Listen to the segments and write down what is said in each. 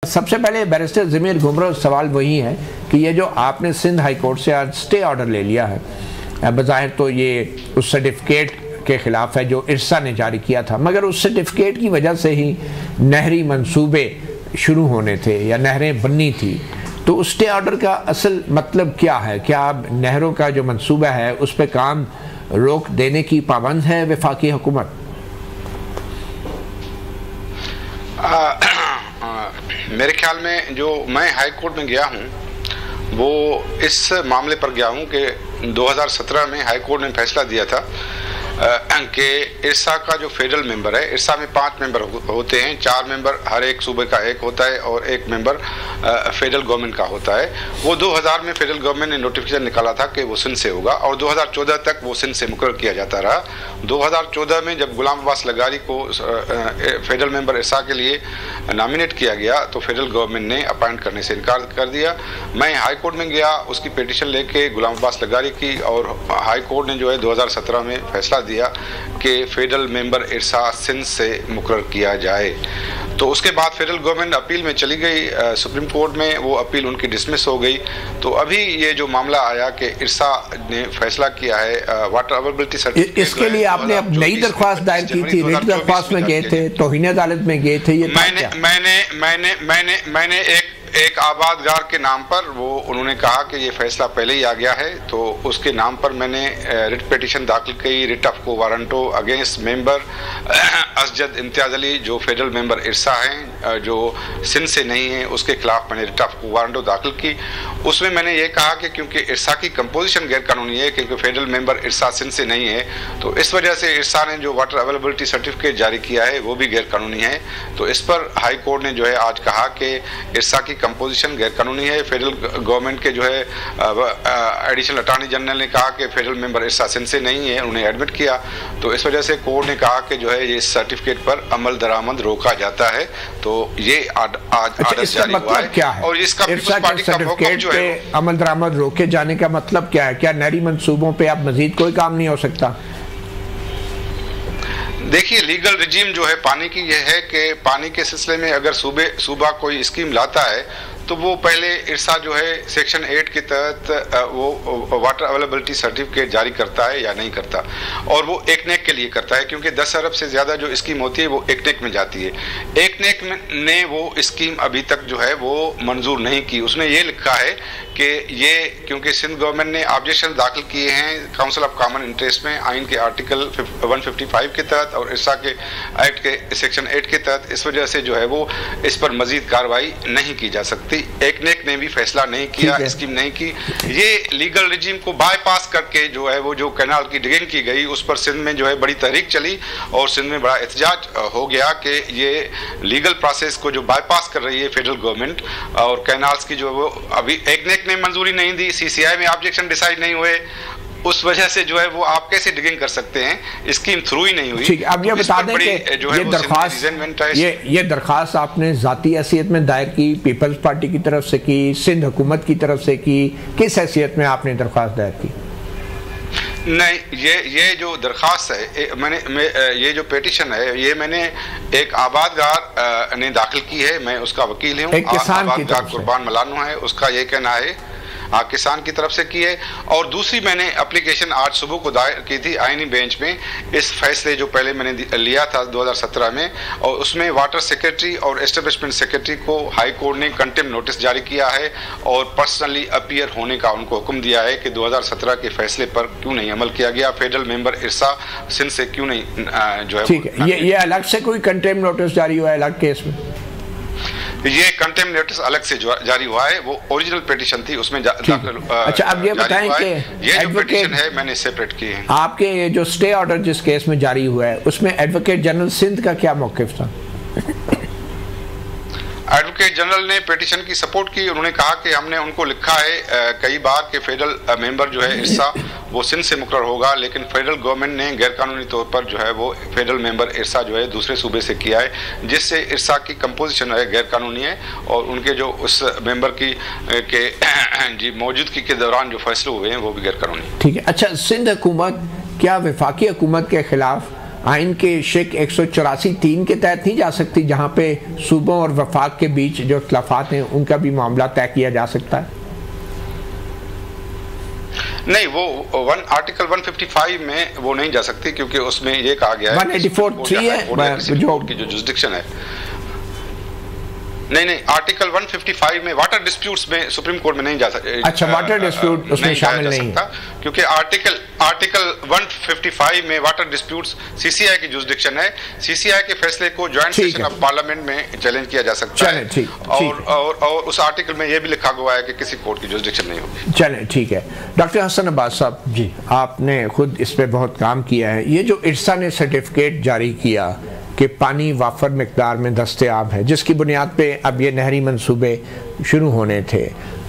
सबसे पहले बैरिस्टर ज़मीर घुमरो सवाल वही है कि ये जो आपने सिंध हाई कोर्ट से आज स्टे ऑर्डर ले लिया है, बज़ाहिर तो ये उस सर्टिफिकेट के ख़िलाफ़ है जो इरसा ने जारी किया था, मगर उस सर्टिफिकेट की वजह से ही नहरी मंसूबे शुरू होने थे या नहरें बननी थी। तो उस स्टे ऑर्डर का असल मतलब क्या है? क्या अब नहरों का जो मंसूबा है उस पर काम रोक देने की पाबंद है वफाकी हुकूमत? मेरे ख्याल में जो मैं हाई कोर्ट में गया हूँ वो इस मामले पर गया हूँ कि 2017 में हाई कोर्ट ने फैसला दिया था कि इरसा का जो फेडरल मेंबर है, इरसा में 5 मेंबर होते हैं, 4 मेंबर हर एक सूबे का एक होता है और 1 मेंबर फेडरल गवर्नमेंट का होता है। वो 2000 में फेडरल गवर्नमेंट ने नोटिफिकेशन निकाला था कि वो सिंध से होगा और 2014 तक वो सिंध से मुकर्रर किया जाता रहा। 2014 में जब गुलाम अब्बास लगारी को फेडरल मेंबर इरसा के लिए नॉमिनेट किया गया तो फेडरल गवर्नमेंट ने अपॉइंट करने से इनकार कर दिया। मैं हाई कोर्ट में गया, उसकी पिटीशन लेके गुलाम अब्बास लगारी की, और हाई कोर्ट ने जो है 2017 में फैसला दिया कि फेडरल मेंबर इरसा सिंध से मुकर्रर किया जाए। तो उसके बाद फेडरल गवर्नमेंट अपील में चली गई सुप्रीम कोर्ट में, वो अपील उनकी डिसमिस हो गई। तो अभी ये जो मामला आया कि इरसा ने फैसला किया है वाटर अवेलेबिलिटी सर्टिफिकेट, इसके लिए आपने अब नई दरख्वास्त दायर की थी, रिट दरख्वास्त में गए थे, तौहीन अदालत में गए थे? ये मैंने एक आबादगार के नाम पर वो उन्होंने कहा कि ये फैसला पहले ही आ गया है, तो उसके नाम पर मैंने रिट पिटीशन दाखिल की, रिट ऑफ को warranto against member Asjad Imtiaz Ali जो फेडरल मेंबर इरसा हैं, जो सिंध से नहीं है, उसके खिलाफ मैंने रिट ऑफ को वारंटो दाखिल की। उसमें मैंने ये कहा कि क्योंकि इरसा की कंपोजिशन गैर कानूनी है, क्योंकि फेडरल मेंबर इरसा सिंध से नहीं है, तो इस वजह से इरसा ने जो वाटर अवेलेबिलिटी सर्टिफिकेट जारी किया है वो भी गैर कानूनी है। तो इस पर हाई कोर्ट ने जो है आज कहा कि इरसा की कंपोजिशन गैर कानूनी है। फेडरल गवर्नमेंट के जो है एडिशनल अटॉर्नी जनरल ने कहा कि फेडरल मेंबर इरसा सिंध से नहीं है, उन्हें एडमिट किया। तो इस वजह से कोर्ट ने कहा कि जो है ये सर्टिफिकेट पर अमल दरामद रोका जाता है। तो ये आज आदेश जारी हुआ है। क्या है? और इसका पीपल्स पार्टी का सर्टिफिकेट जो है अमल दरामद रोके जाने का मतलब क्या है? क्या नहरी मंसूबों पे अब मजीद कोई काम नहीं हो सकता? देखिए, लीगल रिजीम जो है पानी की यह है कि पानी के सिलसिले में अगर सूबा कोई स्कीम लाता है तो वो पहले इरसा जो है सेक्शन 8 के तहत वो वाटर अवेलेबिलिटी सर्टिफिकेट जारी करता है या नहीं करता, और वो एकनेक के लिए करता है, क्योंकि 10 अरब से ज़्यादा जो स्कीम होती है वो एकनेक में जाती है। एकनेक ने वो स्कीम अभी तक जो है वो मंजूर नहीं की। उसने ये लिखा है कि ये क्योंकि सिंध गवर्नमेंट ने ऑब्जेक्शन दाखिल किए हैं काउंसिल ऑफ कॉमन इंटरेस्ट में आइन के आर्टिकल 155 के तहत और इरसा के एक्ट के सेक्शन 8 के तहत, इस वजह से जो है वो इस पर मजीद कार्रवाई नहीं की जा सकती। एकनेक ने भी फैसला नहीं किया, स्कीम नहीं की। ये लीगल रिजीम को बाईपास करके जो है वो जो कैनाल की डिगिंग की गई उस पर सिंध में जो है बड़ी तहरीक चली और सिंध में बड़ा एहतजाज हो गया कि ये लीगल प्रोसेस को जो बाईपास कर रही है फेडरल गवर्नमेंट, और कैनाल्स की जो वो अभी एकनेक ने मंजूरी नहीं दी, सीसीआई में ऑब्जेक्शन डिसाइड नहीं हुए, उस वजह से जो है वो आप कैसे डिगिंग कर सकते हैं? स्कीम थ्रू ही नहीं हुई। ठीक, अब ये बता दें कि ये दरख्वास्त आपने ज़ाती हैसियत में दायर की, पीपल्स पार्टी की तरफ से की, सिंध हुकूमत की तरफ से की, किस हैसियत में आपने दरख्वास्त दायर की? नहीं, ये जो दरख्वास्त है ये जो पिटीशन है ये मैंने एक आबादगार ने दाखिल की है, मैं उसका वकील हूँ। आबादगार कुर्बान मलानो है, उसका ये कहना है किसान की तरफ से की है। और दूसरी मैंने एप्लीकेशन आज सुबह को दायर की थी आईनी बेंच में, इस फैसले जो पहले मैंने लिया था 2017 में, और उसमें वाटर सेक्रेटरी और एस्टेब्लिशमेंट सेक्रेटरी को हाई कोर्ट ने कंटेम्प्ट नोटिस जारी किया है और पर्सनली अपीयर होने का उनको हुक्म दिया है कि 2017 के फैसले पर क्यों नहीं अमल किया गया, फेडरल मेंबर इरसा सिंध से क्यों नहीं जो है। ठीक है, ये अलग से कोई कंटेम्प्ट नोटिस जारी हुआ है अलग केस में? ये कंटेम्प्ट नोटिस अलग से जारी हुआ है, वो ओरिजिनल पिटीशन थी उसमें अच्छा, अब ये बताएं कि ये जो पिटीशन है मैंने सेपरेट की है। आपके ये जो स्टे ऑर्डर जिस केस में जारी हुआ है उसमें एडवोकेट जनरल सिंध का क्या मौक़िफ़ था? एडवोकेट जनरल ने पिटीशन की सपोर्ट की। उन्होंने कहा कि हमने उनको लिखा है कई बार कि फेडरल मेंबर जो है इरसा वो सिंध से मुकर्रर होगा, लेकिन फेडरल गवर्नमेंट ने गैरकानूनी तौर पर जो है वो फेडरल मेंबर इरसा जो है दूसरे सूबे से किया है, जिससे इरसा की कंपोजिशन है गैरकानूनी है और उनके जो उस मेंबर की जी मौजूदगी के दौरान जो फैसले हुए हैं वो भी गैरकानूनी। ठीक है, अच्छा, सिंध हुकूमत क्या वफाकी हुकूमत के खिलाफ आइन के शेक 184(3) के तहत नहीं जा सकती, जहाँ पे सूबों और वफाक के बीच जो इख्तलाफात हैं उनका भी मामला तय किया जा सकता है? नहीं, वो आर्टिकल 155 में वो नहीं जा सकती, क्योंकि उसमें ये कहा गया है 184(3) है जो की जो जुरिसडिक्शन है। नहीं, आर्टिकल 155 में वाटर डिस्प्यूट्स में सुप्रीम कोर्ट में नहीं जा सकता। अच्छा, वाटर डिस्प्यूट उसमें शामिल नहीं है, क्योंकि आर्टिकल 155 में वाटर डिस्प्यूट्स सीसीआई की जुरिसडिक्शन है। सीसीआई के फैसले को ज्वाइंट सेशन ऑफ पार्लियामेंट में चैलेंज किया जा सकता है। और उस आर्टिकल में यह भी लिखा हुआ है कि किसी कोर्ट की जुरिसडिक्शन नहीं होगी। चलें, ठीक है। डॉक्टर हसन अब्बास साहब जी, आपने खुद इस पर बहुत काम किया है। ये जो इरसा ने सर्टिफिकेट जारी किया कि पानी वाफर मिकदार में दस्तयाब है, जिसकी बुनियाद पे अब ये नहरी मंसूबे शुरू होने थे,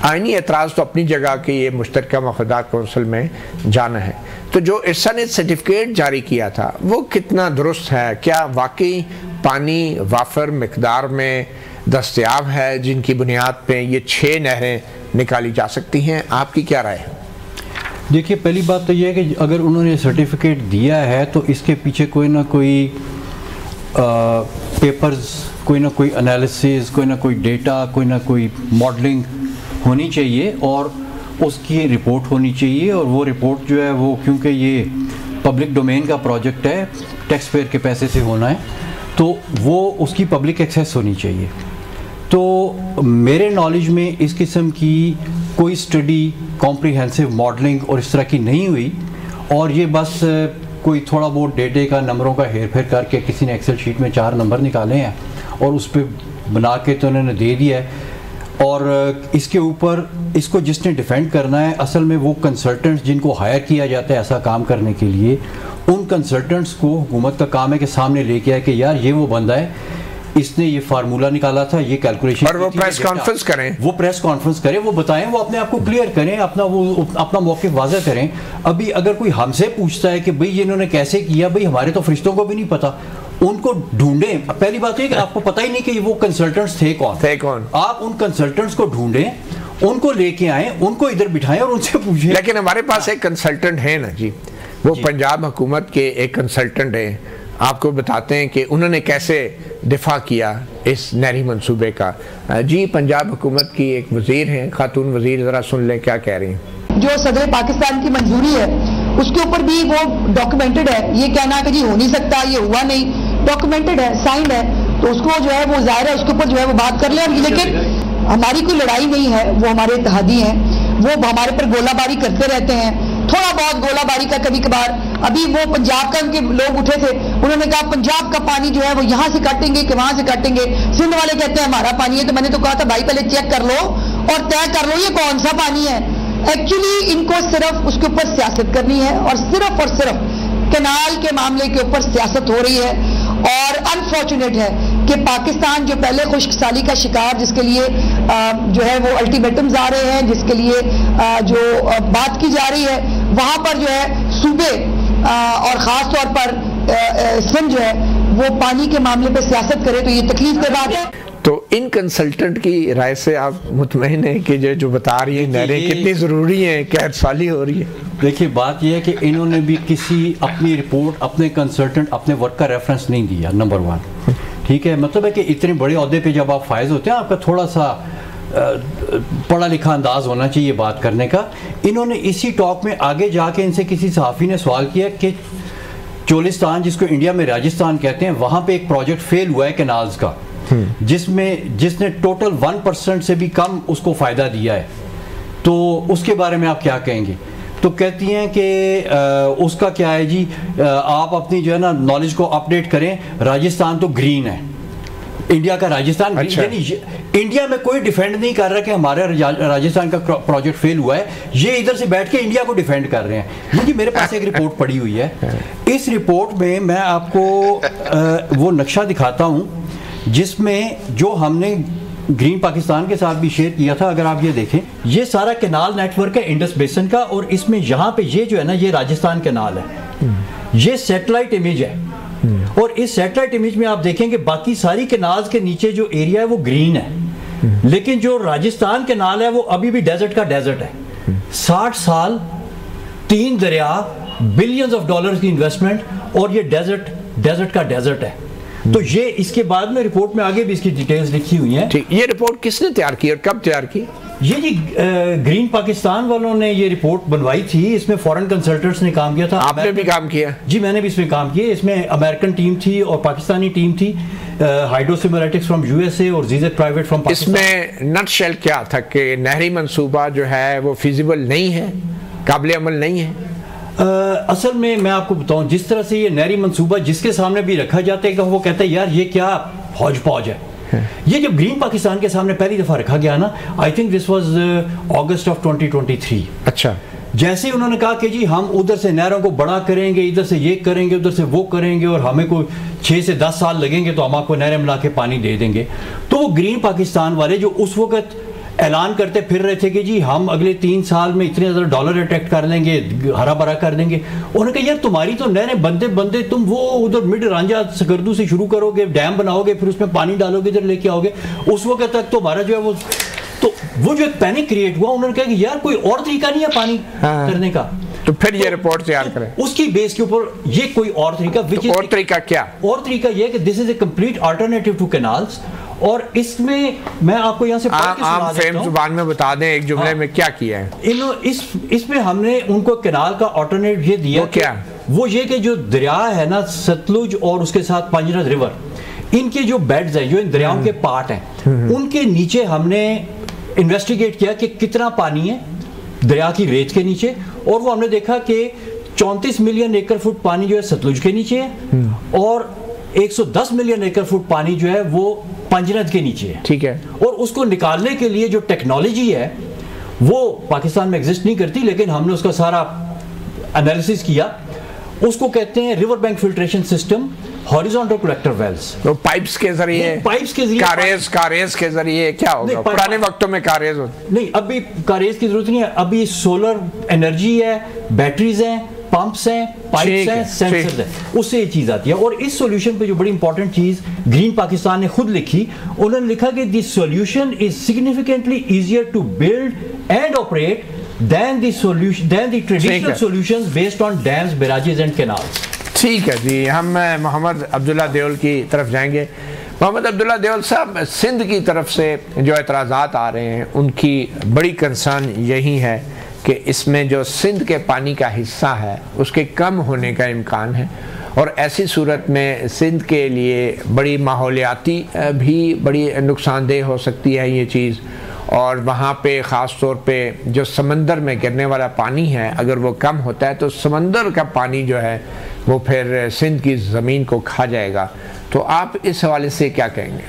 आइनी एतराज़ तो अपनी जगह कि ये मुश्तरका मफादात कौंसिल में जाना है, तो जो इरसा ने सर्टिफिकेट जारी किया था वो कितना दुरुस्त है? क्या वाकई पानी वाफर मिकदार में दस्तयाब है जिनकी बुनियाद पे ये 6 नहरें निकाली जा सकती हैं? आपकी क्या राय है? देखिए, पहली बात तो ये है कि अगर उन्होंने सर्टिफिकेट दिया है तो इसके पीछे कोई ना कोई पेपर्स, कोई ना कोई एनालिसिस, कोई ना कोई डेटा, कोई ना कोई मॉडलिंग होनी चाहिए और उसकी रिपोर्ट होनी चाहिए। और वो रिपोर्ट जो है वो, क्योंकि ये पब्लिक डोमेन का प्रोजेक्ट है, टैक्स पेयर के पैसे से होना है, तो वो उसकी पब्लिक एक्सेस होनी चाहिए। तो मेरे नॉलेज में इस किस्म की कोई स्टडी, कॉम्प्रिहेंसिव मॉडलिंग और इस तरह की नहीं हुई, और ये बस कोई थोड़ा बहुत डेटे का, नंबरों का हेर फेर करके किसी ने एक्सेल शीट में 4 नंबर निकाले हैं और उस पर बना के तो उन्होंने दे दिया है। और इसके ऊपर इसको जिसने डिफेंड करना है, असल में वो कंसल्टेंट्स जिनको हायर किया जाता है ऐसा काम करने के लिए, उन कंसल्टेंट्स को हुकूमत का काम है कि सामने लेके आए कि यार ये वो बंदा है, इसने ये फार्मूला निकाला था, ये कैलकुलेशन, और वो प्रेस कॉन्फ्रेंस करें, वो प्रेस कॉन्फ्रेंस करें, वो बताएं, वो अपने आप को क्लियर करें, अपना मौक़िफ़ वाज़ह करें। अभी अगर कोई हमसे पूछता है कि भाई ये इन्होंने कैसे किया, भाई हमारे तो फरिश्तों को भी नहीं पता, उनको ढूंढें। पहली बात है कि आपको पता ही नहीं कि वो कंसल्टेंट्स थे कौन। आप उन कंसल्टेंट्स को ढूंढें, उनको लेके आए, उनको इधर बिठाएं और उनसे पूछें। लेकिन हमारे पास एक कंसल्टेंट है ना जी, वो पंजाब हुकूमत के एक कंसल्टेंट है, आपको बताते हैं कि उन्होंने कैसे दिफा किया इस नहरी मंसूबे का। जी, पंजाब हुकूमत की एक वजीर हैं, खातून वजीर, ज़रा सुन लें क्या कह रही हैं। जो सदर पाकिस्तान की मंजूरी है उसके ऊपर भी वो डॉक्यूमेंटेड है, ये कहना कि जी हो नहीं सकता, ये हुआ नहीं, डॉक्यूमेंटेड है, साइंड है, तो उसको जो है वो जाहिर है उसके ऊपर जो है वो बात कर ले। लेकिन हमारी कोई लड़ाई नहीं है, वो हमारे इत्तेहादी हैं, वो हमारे पर गोलाबारी करते रहते हैं, थोड़ा बहुत गोलाबारी का कभी कभार। अभी वो पंजाब का उनके लोग उठे थे, उन्होंने कहा पंजाब का पानी जो है वो यहाँ से काटेंगे कि वहां से काटेंगे, सिंध वाले कहते हैं हमारा पानी है। तो मैंने तो कहा था भाई पहले चेक कर लो और तय कर लो ये कौन सा पानी है। एक्चुअली इनको सिर्फ उसके ऊपर सियासत करनी है और सिर्फ कैनाल के मामले के ऊपर सियासत हो रही है। और अनफॉर्चुनेट है कि पाकिस्तान जो पहले खुश्कसाली का शिकार, जिसके लिए जो है वो अल्टीमेटम्स आ रहे हैं, जिसके लिए जो बात की जा रही है, वहां पर जो है सूबे और ख़ास तौर पर सिंध जो है वो पानी के मामले पर सियासत करे, तो ये तकलीफ की बात है। तो इन कंसल्टेंट की राय से आप मुतमईन हैं कि जो बता रही है नहरें कितनी ज़रूरी हैं, कैद साली हो रही है? देखिए, बात यह है कि इन्होंने भी किसी अपनी रिपोर्ट, अपने कंसल्टेंट, अपने वर्क का रेफरेंस नहीं दिया, नंबर 1। ठीक है, मतलब है कि इतने बड़े ओहदे पे जब आप फायज होते हैं, आपका थोड़ा सा पढ़ा लिखा अंदाज होना चाहिए बात करने का। इन्होंने इसी टॉक में आगे जाके इनसे किसी सहाफ़ी ने सवाल किया कि चोलिस्तान, जिसको इंडिया में राजस्थान कहते हैं, वहाँ पे एक प्रोजेक्ट फेल हुआ है कैनाल्स का, जिसने टोटल 1% से भी कम उसको फ़ायदा दिया है, तो उसके बारे में आप क्या कहेंगे? तो कहती हैं कि उसका क्या है जी, आप अपनी जो है ना नॉलेज को अपडेट करें, राजस्थान तो ग्रीन है, इंडिया का राजस्थान। अच्छा। इंडिया में कोई डिफेंड नहीं कर रहा कि हमारे राजस्थान का प्रोजेक्ट फेल हुआ है, ये इधर से बैठ के इंडिया को डिफेंड कर रहे हैं। क्योंकि मेरे पास एक रिपोर्ट पड़ी हुई है, इस रिपोर्ट में मैं आपको वो नक्शा दिखाता हूँ जिसमें जो हमने ग्रीन पाकिस्तान के साथ भी शेयर किया था। अगर आप ये देखें, ये सारा कैनाल नेटवर्क है इंडस बेसिन का, और इसमें यहाँ पे ये जो है ना, ये राजस्थान कैनाल है, ये सैटेलाइट इमेज है। और इस सैटेलाइट इमेज में आप देखेंगे बाकी सारी कैनाल्स के नीचे जो एरिया है वो ग्रीन है, लेकिन जो राजस्थान कैनाल है वो अभी भी डेजर्ट का डेजर्ट है। 60 साल, 3 दरिया, बिलियंस ऑफ डॉलर्स की इन्वेस्टमेंट, और ये डेजर्ट डेजर्ट का डेजर्ट है। तो ये इसके बाद में रिपोर्ट में आगे भी इसकी डिटेल्स लिखी हुई हैं। ठीक, ये रिपोर्ट किसने तैयार की और कब तैयार की? ये जी ग्रीन पाकिस्तान वालों ने ये रिपोर्ट बनवाई थी, इसमें फॉरेन कंसल्टेंट्स ने काम किया था। आपने भी काम किया? जी मैंने भी इसमें काम किया। इसमें अमेरिकन टीम थी और पाकिस्तानी टीम थी, हाइड्रोसिमेटिक्स फ्रॉम यूएसए और जीजेक प्राइवेट फ्रॉम पाकिस्तान। इसमें नटशेल क्या था कि नहरी मंसूबा जो है वो फिजिबल नहीं है, काबिल अमल नहीं है? असल में मैं आपको बताऊं, जिस तरह से ये नहरी मंसूबा जिसके सामने भी रखा जाता है कि वो कहता है यार ये क्या हौज पौज है। ये जब ग्रीन पाकिस्तान के सामने पहली दफा रखा गया ना, I think this was August of 2023। अच्छा, जैसे उन्होंने कहा कि जी हम उधर से नहरों को बड़ा करेंगे, इधर से ये करेंगे, उधर से वो करेंगे और हमें कोई 6 से 10 साल लगेंगे तो हम आपको नहरें मिला के पानी दे देंगे, तो वो ग्रीन पाकिस्तान वाले जो उस वक्त ऐलान करते फिर रहे थे कि जी हम अगले 3 साल में इतने ज़्यादा डॉलर अट्रैक्ट कर लेंगे, हरा भरा कर देंगे, उन्होंने कहा यार तुम्हारी तो नहरें बनते बनते तुम वो उधर मिड रांझा सकर्दू से शुरू करोगे, डैम बनाओगे, फिर उसमें पानी डालोगे, इधर लेके आओगे, उस वक्त तक तो हमारा जो है वो जो एक पैनिक क्रिएट हुआ। उन्होंने कहा कि यार कोई और तरीका नहीं है पानी करने का, तो फिर ये रिपोर्ट तैयार करें। उसकी बेस के ऊपर ये कोई और तरीका, तो और तरीका क्या? और तरीका ये कि this is a complete alternative to canals. और इसमें मैं आपको यहाँ से आम फेम जुबान में बता दें एक जुमले में क्या किया है। इसमें हमने उनको कैनाल का अल्टरनेटिव ये दिया। वो क्या? वो ये कि जो दरिया है ना सतलुज और उसके साथ पंजरत रिवर, इनके जो बेड्स हैं, जो इन दरियाओं के पार्ट हैं, उनके नीचे हमने इन्वेस्टिगेट किया कि कितना पानी है दरिया की रेत के नीचे, और वो हमने देखा कि 34 मिलियन एकड़ फुट पानी जो है सतलुज के नीचे है और 110 मिलियन एकड़ फुट पानी जो है वो पंजरत के नीचे है। ठीक है। और उसको निकालने के लिए जो टेक्नोलॉजी है वो पाकिस्तान में एग्जिस्ट नहीं करती, लेकिन हमने उसका सारा एनालिसिस किया। उसको कहते हैं river bank filtration system, horizontal collector wells. तो पाइप्स के जरिए, कारेज के जरिए क्या होगा? पुराने वक्तों में कारेज होते नहीं, अभी कारेज की जरूरत नहीं है, अभी सोलर एनर्जी है, बैटरीज हैं, पंप्स हैं, पाइप्स हैं, सेंसर्स हैं, उससे ये चीज आती है। और इस सॉल्यूशन पे जो बड़ी इंपॉर्टेंट चीज ग्रीन पाकिस्तान ने खुद लिखी, उन्होंने लिखा कि this solution is significantly easier to build and operate than the traditional solutions based on dams, barrages and canals. ठीक है जी, हम मोहम्मद अब्दुल्ला देओल की तरफ जाएंगे। मोहम्मद अब्दुल्ला देओल साहब, सिंध की तरफ से जो एतराज़ात आ रहे हैं उनकी बड़ी कंसर्न यही है कि इसमें जो सिंध के पानी का हिस्सा है उसके कम होने का इम्कान है, और ऐसी सूरत में सिंध के लिए बड़ी माहौलियाती भी बड़ी नुकसानदेह हो सकती है ये चीज़। और वहाँ पे ख़ास तौर पे जो समंदर में गिरने वाला पानी है अगर वो कम होता है तो समंदर का पानी जो है वो फिर सिंध की ज़मीन को खा जाएगा। तो आप इस हवाले से क्या कहेंगे?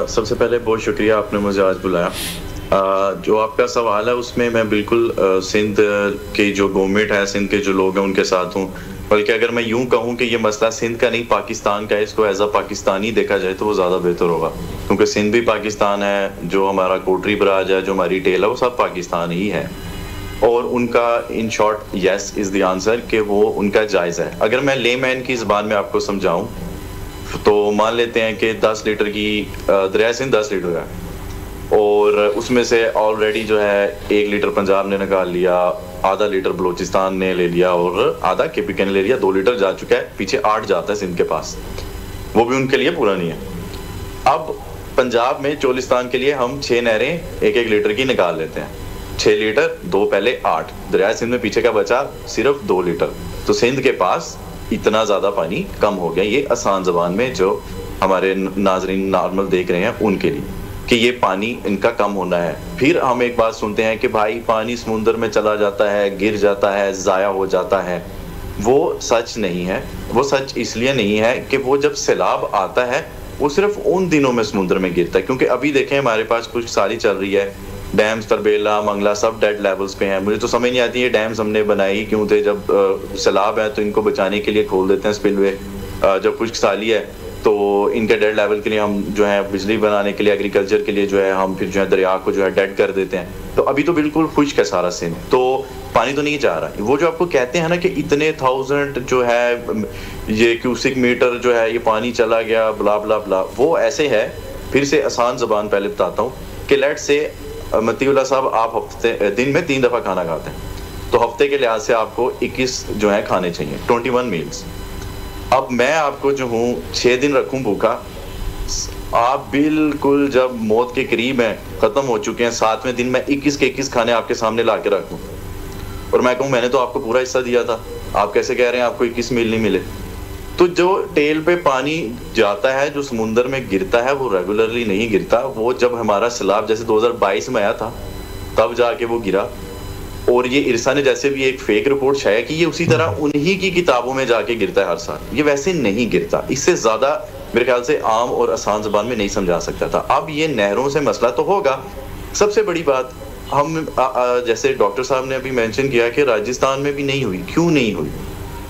सबसे पहले बहुत शुक्रिया आपने मुझे आज बुलाया। जो आपका सवाल है उसमें मैं बिल्कुल सिंध की जो गवर्नमेंट है, सिंध के जो लोग हैं उनके साथ हूँ। बल्कि अगर मैं यूं कहूं कि ये मसला सिंध का नहीं पाकिस्तान का है, इसको एज अ पाकिस्तानी देखा जाए तो वो ज़्यादा बेहतर होगा, क्योंकि सिंध भी पाकिस्तान है, जो हमारा कोटरी बराज है, जो हमारी टेल है, वो सब पाकिस्तान ही है। और उनका in short yes is the answer कि वो उनका जायज़ है। अगर मैं लेमैन की ज़बान में आपको समझाऊँ तो मान लेते हैं कि 10 लीटर की दरिया सिंध 10 लीटर है, और उसमें से ऑलरेडी जो है 1 लीटर पंजाब ने निकाल लिया, आधा लीटर बलूचिस्तान ने ले लिया और आधा केपीके ने ले लिया, 2 लीटर जा चुका है, पीछे 8 जाता है सिंध के पास, वो भी उनके लिए पूरा नहीं है। अब पंजाब में चोलिस्तान के लिए हम 6 नहरें 1-1 लीटर की निकाल लेते हैं, 6 लीटर 2 पहले 8, दरिया सिंध में पीछे का बचा सिर्फ 2 लीटर। तो सिंध के पास इतना ज्यादा पानी कम हो गया। ये आसान जबान में जो हमारे नाजरीन नॉर्मल देख रहे हैं उनके लिए कि ये पानी इनका कम होना है। फिर हम एक बात सुनते हैं कि भाई पानी समुद्र में चला जाता है, गिर जाता है, ज़ाया हो जाता है। वो सच नहीं है। वो सच इसलिए नहीं है कि वो जब सैलाब आता है वो सिर्फ उन दिनों में समुद्र में गिरता है, क्योंकि अभी देखें हमारे पास कुछ सारी चल रही है, डैम्स तरबेला मंगला सब डेड लेवल्स पे हैं। मुझे तो समझ नहीं आती ये डैम्स हमने बनाए ही क्यों थे, जब सैलाब है तो इनको बचाने के लिए खोल देते हैं स्पिलवे, जब खुश्क साली है तो इनके डेड लेवल के लिए हम जो है बिजली बनाने के लिए, एग्रीकल्चर के लिए जो है हम फिर जो है दरिया को जो है डेड कर देते हैं। तो अभी तो बिल्कुल खुश्क है सारा सिंध, तो पानी तो नहीं जा रहा। वो जो आपको कहते हैं ना कि इतने 1000 जो है ये क्यूसिक मीटर जो है ये पानी चला गया ब्ला ब्ला ब्ला, वो ऐसे है। फिर से आसान जबान पहले बताता हूँ कि लेट से मतीउल्लाह साहब आप दिन में 3 दफ़ा खाना खाते हैं, तो हफ्ते के लिहाज से आपको 21 जो है खाने चाहिए, 21 मील्स। अब मैं आपको जो हूँ 6 दिन रखूं भूखा, आप बिल्कुल जब मौत के करीब हैं, खत्म हो चुके हैं, 7वें दिन मैं 21 के 21 खाने आपके सामने ला के रखूं और मैं कहूँ मैंने तो आपको पूरा हिस्सा दिया था, आप कैसे कह रहे हैं आपको 21 मील नहीं मिले? तो जो टेल पे पानी जाता है, जो समुंदर में गिरता है, वो रेगुलरली नहीं गिरता। वो जब हमारा सैलाब जैसे 2022 में आया था तब जाके वो गिरा। और ये इरसा ने जैसे भी एक फेक रिपोर्ट छाया कि ये उसी तरह उन्हीं की किताबों में जाके गिरता है हर साल, ये वैसे नहीं गिरता। इससे ज्यादा मेरे ख्याल से आम और आसान जुबान में नहीं समझा सकता था। अब ये नहरों से मसला तो होगा। सबसे बड़ी बात, हम जैसे डॉक्टर साहब ने अभी मेंशन किया कि राजस्थान में भी नहीं हुई। क्यों नहीं हुई?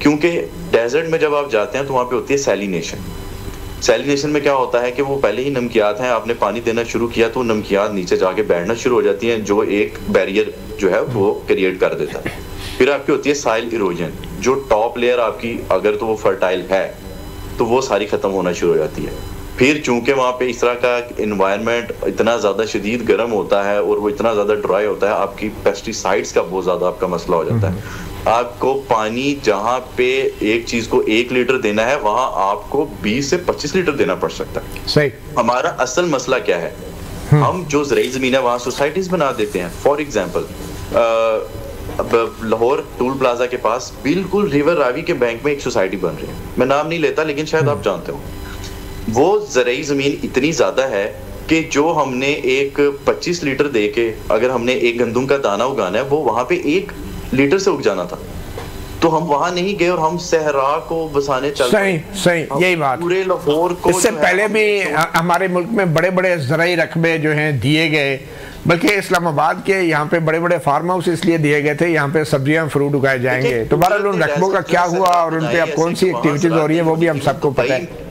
क्योंकि डेजर्ट में जब आप जाते हैं तो वहाँ पे होती है सैलिनेशन। सैलिनेशन में क्या होता है कि वो पहले ही नमकियात हैं, आपने पानी देना शुरू किया तो नमकियात नीचे जाके बैठना शुरू हो जाती हैं, जो एक बैरियर जो है वो क्रिएट कर देता है। फिर आपकी होती है सॉइल इरोजन, जो टॉप लेयर आपकी अगर तो वो फर्टाइल है तो वो सारी खत्म होना शुरू हो जाती है। फिर चूंकि वहाँ पे इस तरह का इन्वायरमेंट इतना ज़्यादा शदीद गर्म होता है और वो इतना ज़्यादा ड्राई होता है, आपकी पेस्टिसाइड्स का बहुत ज़्यादा आपका मसला हो जाता है। आपको पानी जहाँ पे एक चीज़ को 1 लीटर देना है वहाँ आपको 20 से 25 लीटर देना पड़ सकता है। सही। हमारा असल मसला क्या है? हम जो ज़राई ज़मीन है वहाँ सोसाइटीज़ बना देते हैं। For example Lahore toll plaza के पास बिल्कुल रिवर रावी के बैंक में एक सोसाइटी बन रही है, मैं नाम नहीं लेता लेकिन शायद आप जानते हो। वो ज़राई ज़मीन इतनी ज़्यादा है कि जो हमने एक 25 लीटर दे के अगर हमने एक गंदम का दाना उगाना है वो वहाँ पे 1 लीटर से उग जाना था, तो हम वहाँ नहीं गए और हम सहरा को बसाने चल सही सही यही बात। पूरे लाहौर को इससे पहले भी हमारे मुल्क में बड़े बड़े ज़राई रकबे जो हैं दिए गए, बल्कि इस्लामाबाद के यहाँ पे बड़े बड़े फार्म हाउस इसलिए दिए गए थे यहाँ पे सब्जियां फ्रूट उगाए जाएंगे। तो बहरहाल उन रकबों का क्या हुआ और उन पे अब कौन सी एक्टिविटीज हो रही है वो भी हम सबको पता है।